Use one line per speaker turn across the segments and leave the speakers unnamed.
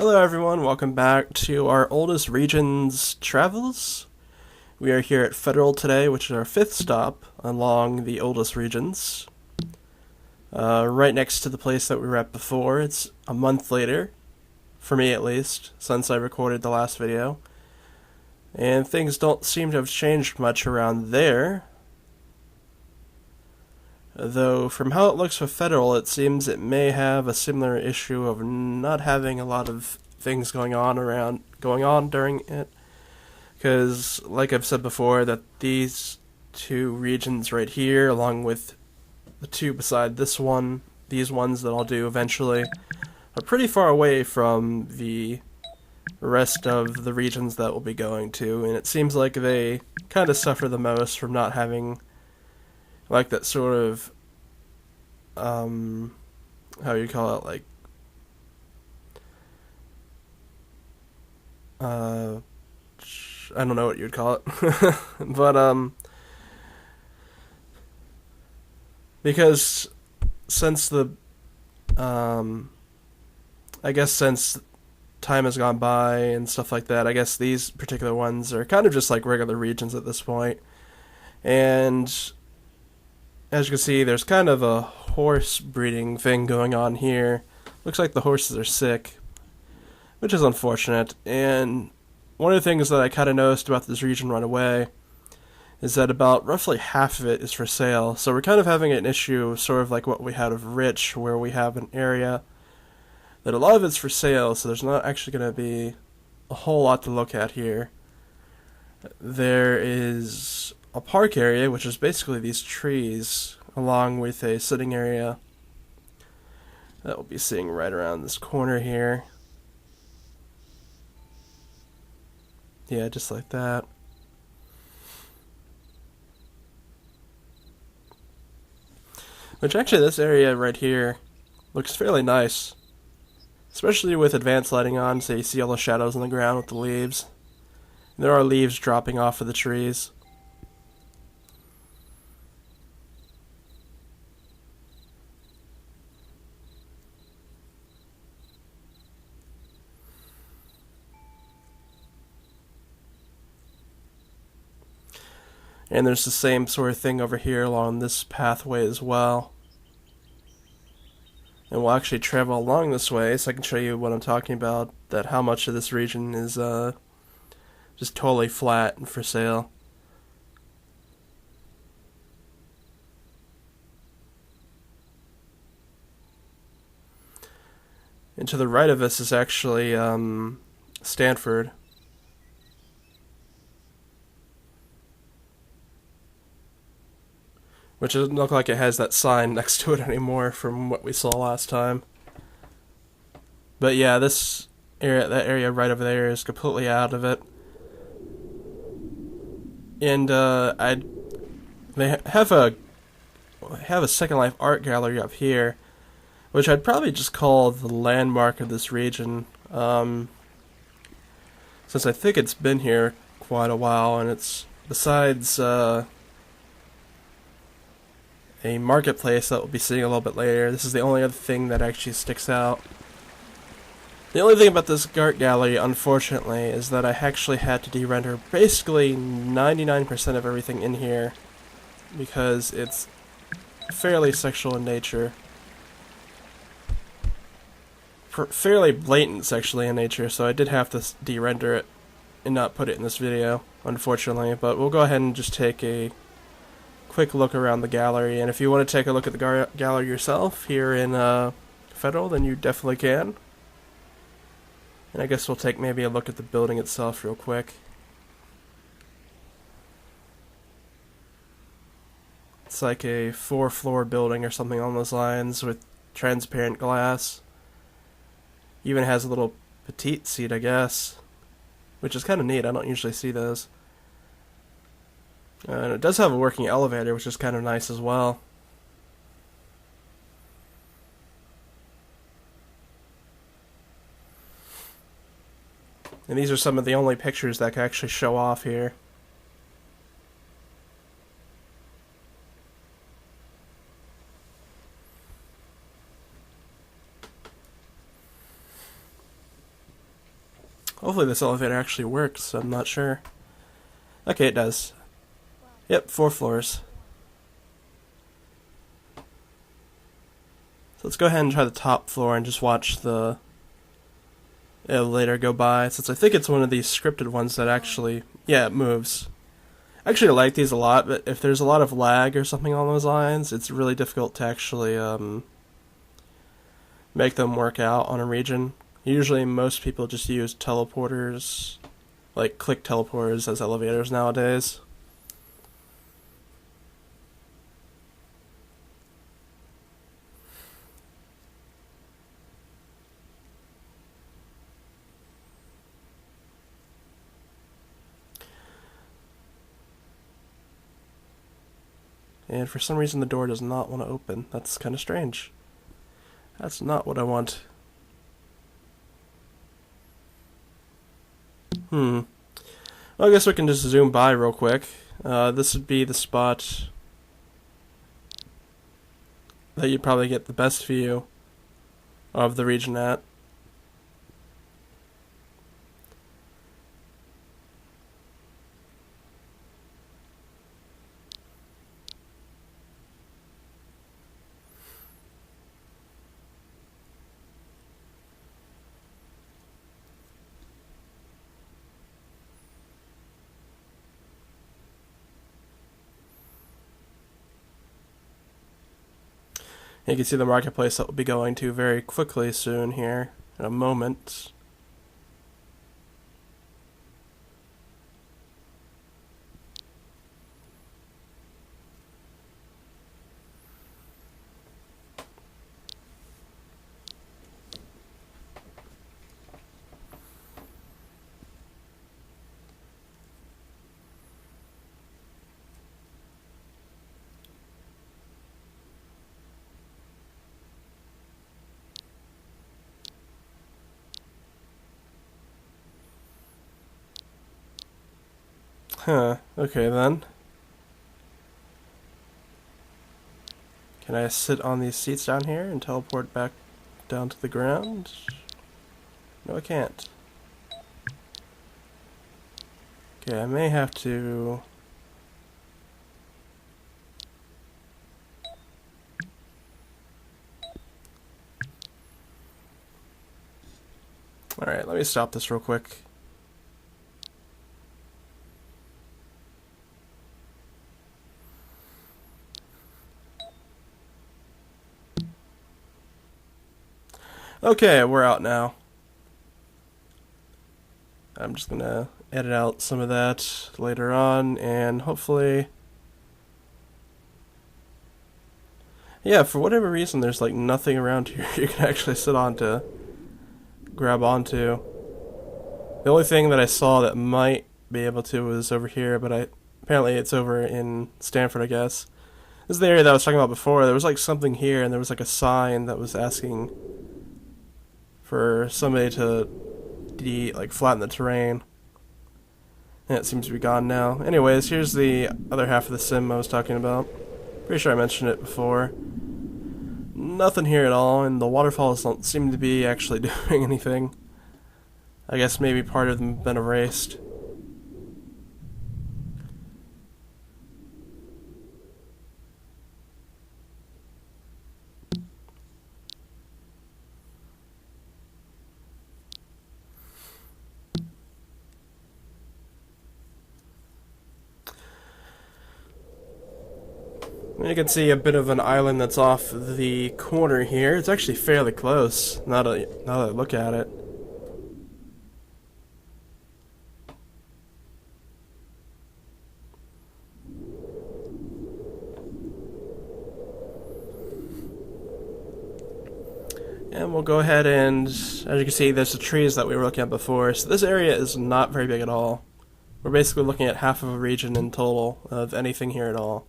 Hello everyone, welcome back to our oldest regions travels. We are here at Federal today, which is our fifth stop along the oldest regions. Right next to the place that we were at before. It's a month later, for me at least, since I recorded the last video. And things don't seem to have changed much around there. Though, from how it looks with Federal, it seems it may have a similar issue of not having a lot of things going on during it. Because, like I've said before, that these two regions right here, along with the two beside this one, these ones that I'll do eventually, are pretty far away from the rest of the regions that we'll be going to, and it seems like they kind of suffer the most from not having like that sort of how you call it, like I don't know what you'd call it. But because since the I guess since time has gone by and stuff like that, I guess these particular ones are kind of just like regular regions at this point. And as you can see, there's kind of a horse breeding thing going on here. Looks like the horses are sick, which is unfortunate. And one of the things that I kind of noticed about this region right away is that about roughly half of it is for sale. So we're kind of having an issue, sort of like what we had of Rich, where we have an area that a lot of it's for sale, so there's not actually going to be a whole lot to look at here. There is a park area, which is basically these trees, along with a sitting area that we'll be seeing right around this corner here. Yeah, just like that. Which actually, this area right here looks fairly nice, especially with advanced lighting on, so you see all the shadows on the ground with the leaves. And there are leaves dropping off of the trees. And there's the same sort of thing over here along this pathway as well. And we'll actually travel along this way so I can show you what I'm talking about, that how much of this region is just totally flat and for sale. And to the right of us is actually Stanford. Which doesn't look like it has that sign next to it anymore from what we saw last time. But yeah, that area right over there is completely out of it. And they have a Second Life art gallery up here, which I'd probably just call the landmark of this region, since I think it's been here quite a while, and it's besides a marketplace that we'll be seeing a little bit later. This is the only other thing that actually sticks out. The only thing about this art gallery, unfortunately, is that I actually had to de-render basically 99% of everything in here because it's fairly sexual in nature. Fairly blatant sexually in nature, so I did have to de-render it and not put it in this video, unfortunately. But we'll go ahead and just take a quick look around the gallery, and if you want to take a look at the gallery yourself here in Federal, then you definitely can. And I guess we'll take maybe a look at the building itself real quick. It's like a 4-floor building or something on those lines with transparent glass. Even has a little petite seat, I guess, which is kind of neat. I don't usually see those. And it does have a working elevator, which is kind of nice as well. And these are some of the only pictures that can actually show off here. Hopefully this elevator actually works, I'm not sure. Okay, it does. Yep, 4 floors. So let's go ahead and try the top floor and just watch the elevator go by, since I think it's one of these scripted ones that actually, yeah, it moves. Actually, I like these a lot, but if there's a lot of lag or something along those lines, it's really difficult to actually make them work out on a region. Usually most people just use teleporters, like click teleporters as elevators nowadays. And for some reason the door does not want to open. That's kind of strange. That's not what I want. Well, I guess we can just zoom by real quick. This would be the spot that you'd probably get the best view of the region at. You can see the marketplace that we'll be going to very quickly soon here, in a moment. Okay then. Can I sit on these seats down here and teleport back down to the ground? No, I can't. Okay, I may have to... Alright, let me stop this real quick. Okay, we're out now. I'm just gonna edit out some of that later on, and hopefully... Yeah, for whatever reason, there's like nothing around here you can actually sit on to grab onto. The only thing that I saw that might be able to was over here, but apparently it's over in Stanford, I guess. This is the area that I was talking about before. There was like something here, and there was like a sign that was asking for somebody to like flatten the terrain. And it seems to be gone now. Anyways, here's the other half of the sim I was talking about. Pretty sure I mentioned it before. Nothing here at all, and the waterfalls don't seem to be actually doing anything. I guess maybe part of them have been erased. You can see a bit of an island that's off the corner here. It's actually fairly close, now that I look at it. And we'll go ahead and, as you can see, there's the trees that we were looking at before. So this area is not very big at all. We're basically looking at half of a region in total of anything here at all.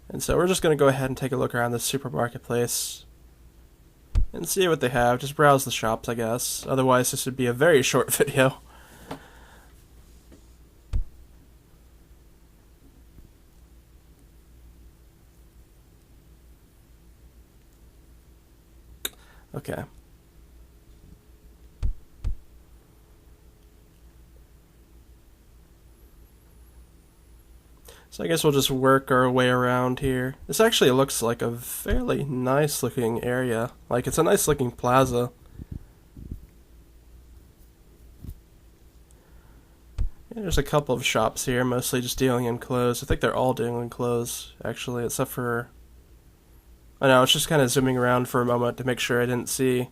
And so we're just going to go ahead and take a look around this supermarket place and see what they have. Just browse the shops, I guess. Otherwise, this would be a very short video. Okay. So I guess we'll just work our way around here. This actually looks like a fairly nice looking area. Like, it's a nice looking plaza. Yeah, there's a couple of shops here, mostly just dealing in clothes. I think they're all dealing in clothes, actually, except for... I know, it's just kind of zooming around for a moment to make sure I didn't see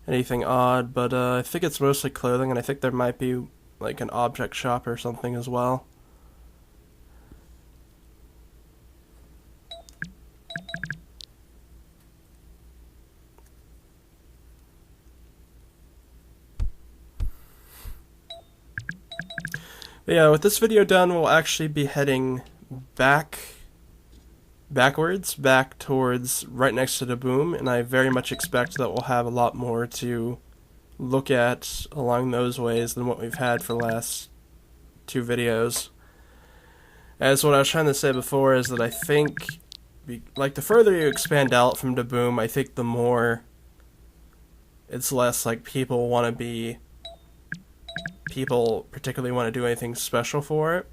anything odd, but I think it's mostly clothing, and I think there might be like an object shop or something as well. But yeah, with this video done, we'll actually be heading back towards right next to the boom, and I very much expect that we'll have a lot more to look at along those ways than what we've had for the last two videos. As what I was trying to say before is that I think, like, the further you expand out from the boom, I think the more it's less like people particularly want to do anything special for it,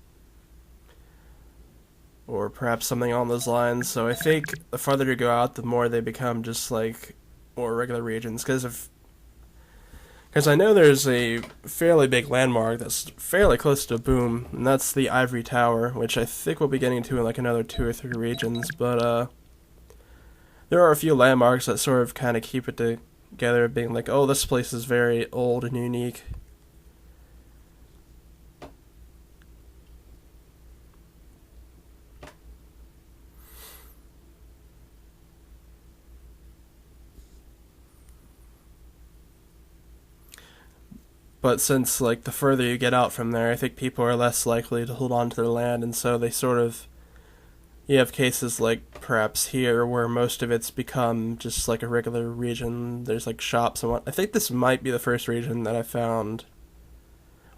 or perhaps something along those lines. So I think the farther you go out, the more they become just like more regular regions. Because I know there's a fairly big landmark that's fairly close to Boom, and that's the Ivory Tower, which I think we'll be getting to in like another 2 or 3 regions. But there are a few landmarks that sort of kind of keep it together, being like, oh, this place is very old and unique. But since, like, the further you get out from there, I think people are less likely to hold on to their land, and so they sort of... You have cases like perhaps here where most of it's become just like a regular region. There's like shops and what. I think this might be the first region that I found.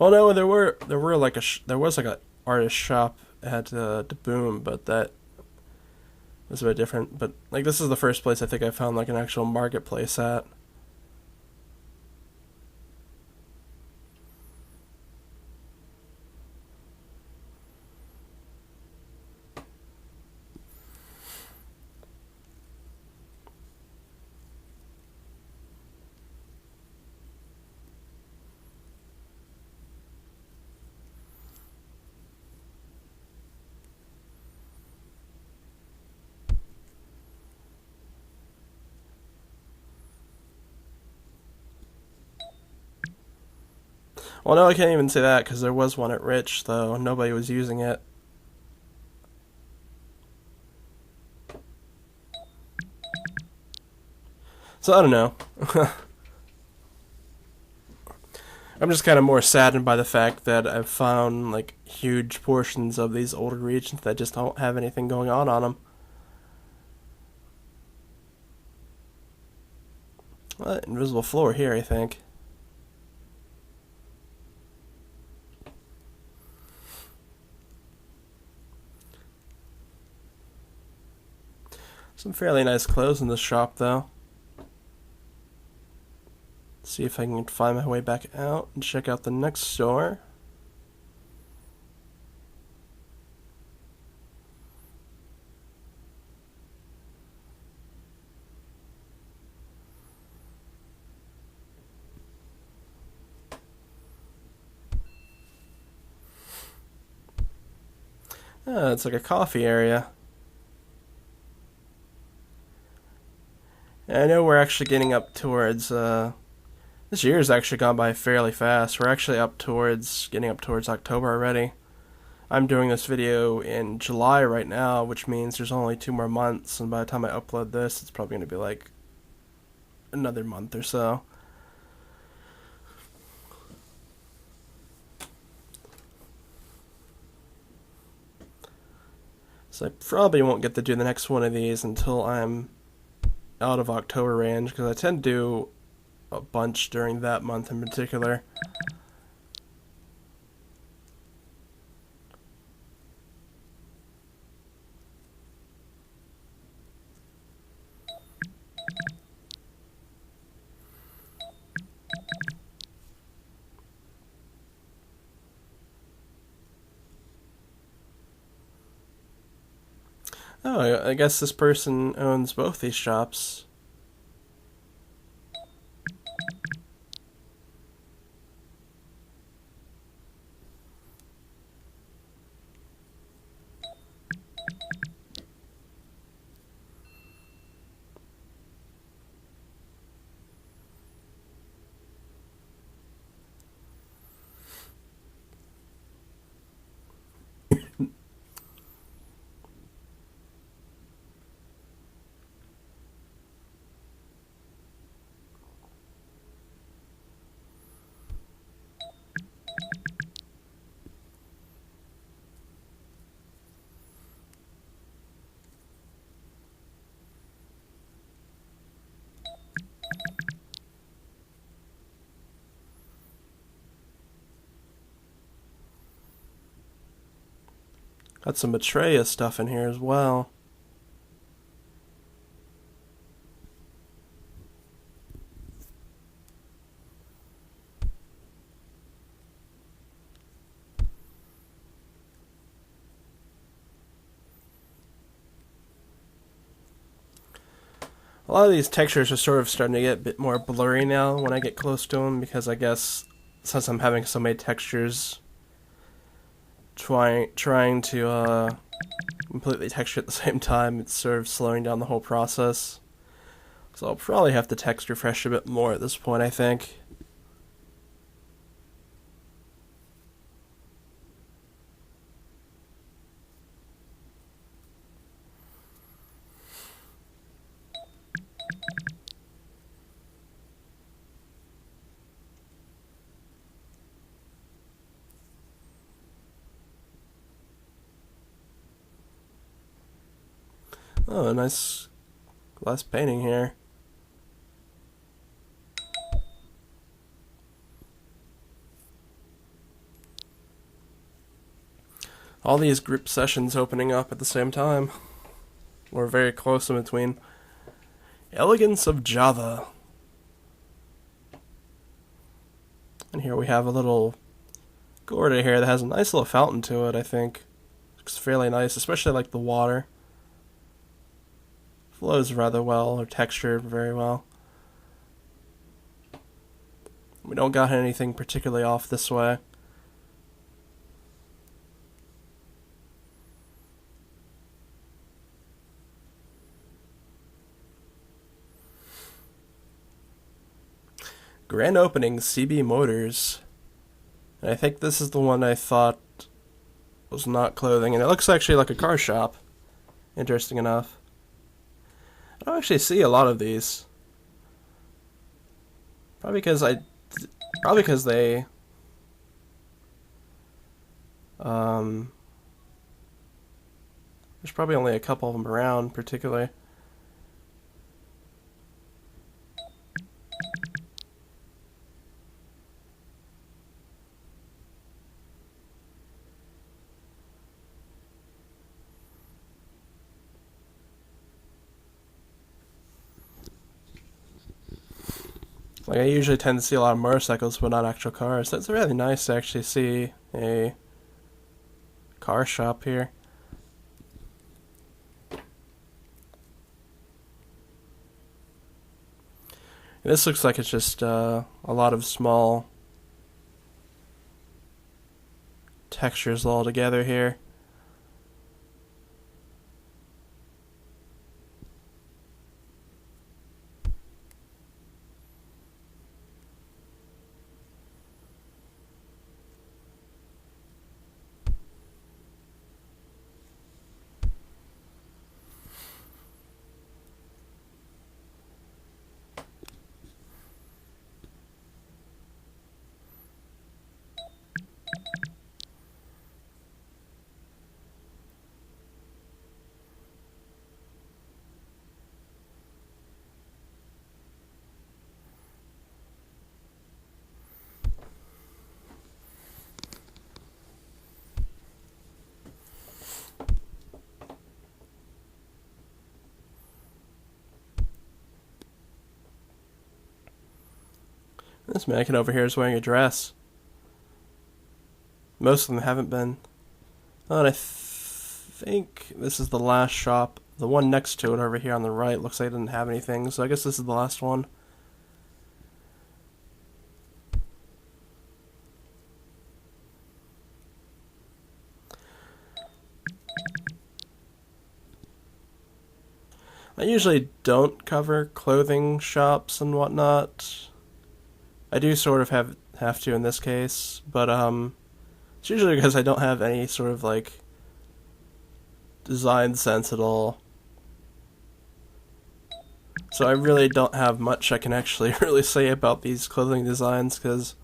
Well, no, there was like a artist shop at the Boom, but that was a bit different. But like this is the first place I think I found like an actual marketplace at. Well, no, I can't even say that because there was one at Rich, though nobody was using it. So I don't know. I'm just kind of more saddened by the fact that I've found like huge portions of these older regions that just don't have anything going on them. Well, invisible floor here, I think. Some fairly nice clothes in this shop, though. See if I can find my way back out and check out the next store. It's like a coffee area. And I know we're actually getting up towards, this year's actually gone by fairly fast. We're actually getting up towards October already. I'm doing this video in July right now, which means there's only 2 more months, and by the time I upload this, it's probably going to be like another month or so. So I probably won't get to do the next one of these until I'm out of October range, because I tend to do a bunch during that month in particular. Oh, I guess this person owns both these shops. Got some Betraya stuff in here as well. A lot of these textures are sort of starting to get a bit more blurry now when I get close to them, because I guess since I'm having so many textures trying to completely texture at the same time, it's sort of slowing down the whole process. So I'll probably have to text refresh a bit more at this point, I think. Oh, a nice glass painting here. All these group sessions opening up at the same time. We're very close in between. Elegance of Java. And here we have a little Gorda here that has a nice little fountain to it, I think. Looks fairly nice, especially like the water. Flows rather well, or textured very well. We don't got anything particularly off this way. Grand opening, CB Motors. And I think this is the one I thought was not clothing, and it looks actually like a car shop. Interesting enough. I don't actually see a lot of these. Probably because they there's probably only a couple of them around particularly. Like, I usually tend to see a lot of motorcycles, but not actual cars. That's really nice to actually see a car shop here. And this looks like it's just a lot of small textures all together here. This mannequin over here is wearing a dress. Most of them haven't been. Oh, and I think this is the last shop the one next to it over here on the right looks like it didn't have anything, so I guess this is the last one. I usually don't cover clothing shops and whatnot. I do sort of have to in this case, but it's usually because I don't have any sort of like design sense at all. So I really don't have much I can actually really say about these clothing designs, because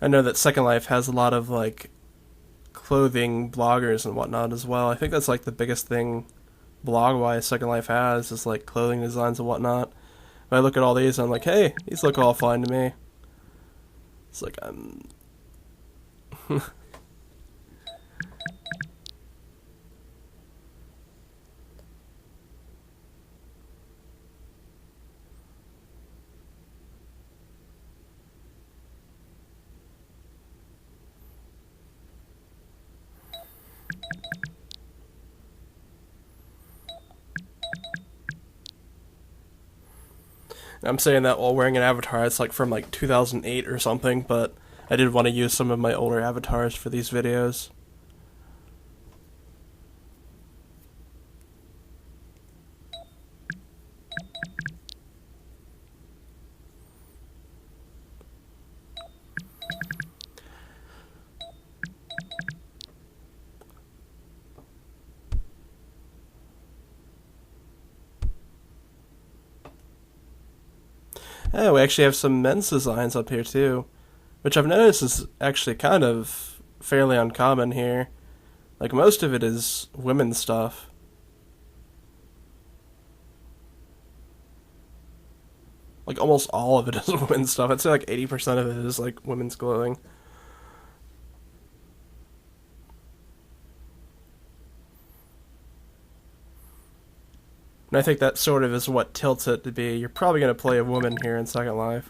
I know that Second Life has a lot of like clothing bloggers and whatnot as well. I think that's like the biggest thing blog-wise Second Life has, is like clothing designs and whatnot. But I look at all these and I'm like, hey, these look all fine to me. It's like I'm I'm saying that while wearing an avatar. It's like from like 2008 or something, but I did want to use some of my older avatars for these videos. Oh, we actually have some men's designs up here too, which I've noticed is actually kind of fairly uncommon here. Like most of it is women's stuff. Like almost all of it is women's stuff. I'd say like 80% of it is like women's clothing. And I think that sort of is what tilts it to be. You're probably going to play a woman here in Second Life,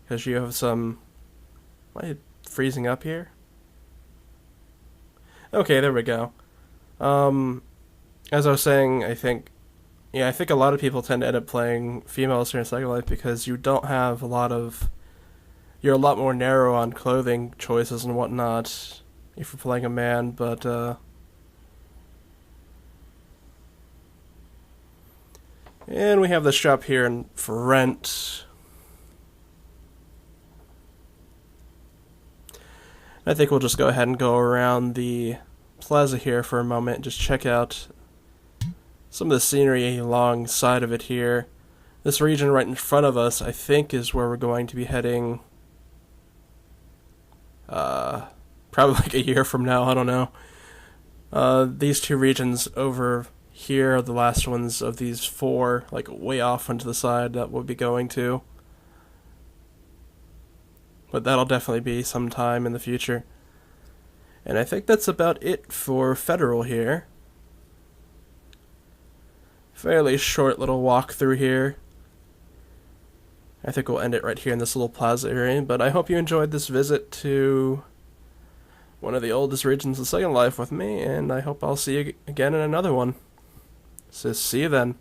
because you have some... Am I freezing up here? Okay, there we go. As I was saying, I think a lot of people tend to end up playing females here in Second Life because you don't have a lot of... You're a lot more narrow on clothing choices and whatnot if you're playing a man, but, and we have the shop here for rent. I think we'll just go ahead and go around the plaza here for a moment and just check out some of the scenery alongside of it here. This region right in front of us, I think, is where we're going to be heading, probably like a year from now, I don't know. These two regions over here are the last ones of these four, like way off onto the side, that we'll be going to. But that'll definitely be sometime in the future. And I think that's about it for Federal here. Fairly short little walk through here. I think we'll end it right here in this little plaza area, but I hope you enjoyed this visit to one of the oldest regions of Second Life with me, and I hope I'll see you again in another one. So see you then.